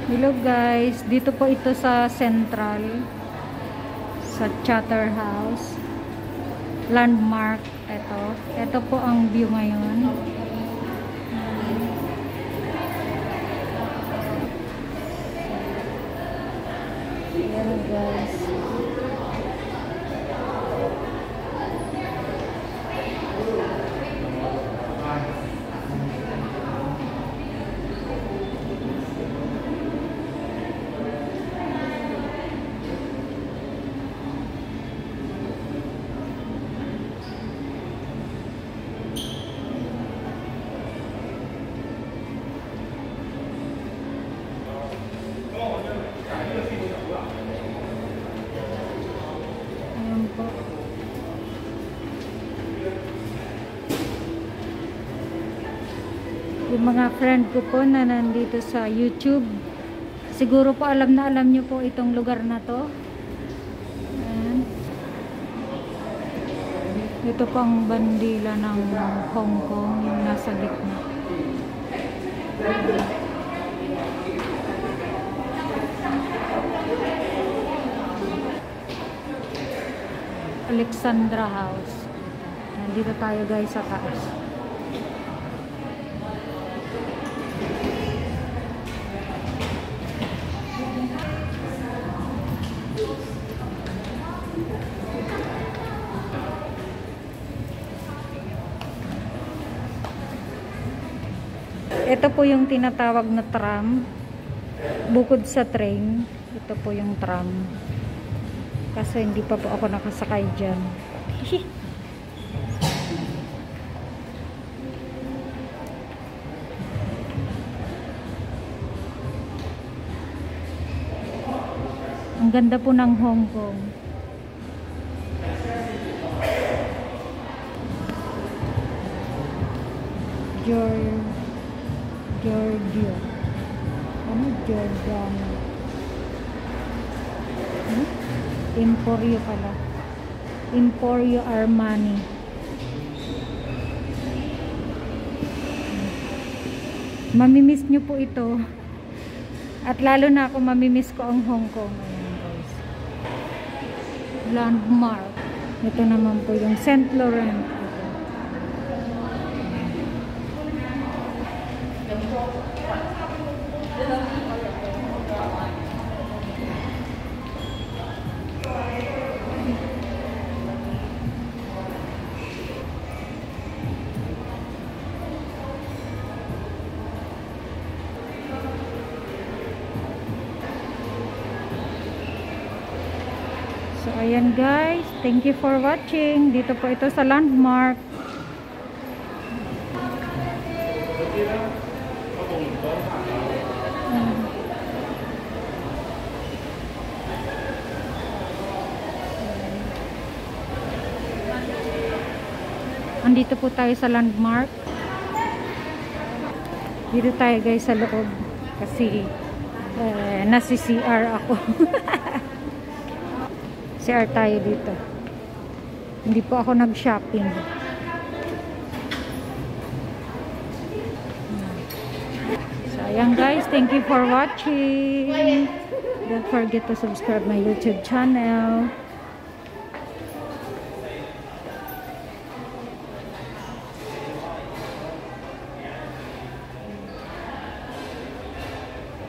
Hello guys, dito po ito sa Central, sa Charterhouse Landmark. Ito po ang view ngayon. Ayan guys. Yung mga friend ko po na nandito sa YouTube, siguro po alam na alam nyo po itong lugar na to. Ayan. Ito po ang bandila ng Hong Kong, yung nasa gitna. Alexandra House. Nandito tayo guys sa taas. Ito po yung tinatawag na tram. Bukod sa train, ito po yung tram. Kasi hindi pa po ako nakasakay dyan. Ang ganda po ng Hong Kong. Giorgio. Ano Giordano? Emporio pala. Emporio Armani. Mamimiss nyo po ito. At lalo na ako mamimiss ko ang Hong Kong. Ayan guys. Landmark. Ito naman po yung St. Laurent. So ayan guys, thank you for watching. Dito po ito sa Landmark. Andito po tayo sa Landmark. Dito tayo guys sa loob kasi nasi CR ako. CR tayo dito. Hindi po ako nag-shopping. So ayan guys, thank you for watching. Don't forget to subscribe my YouTube channel.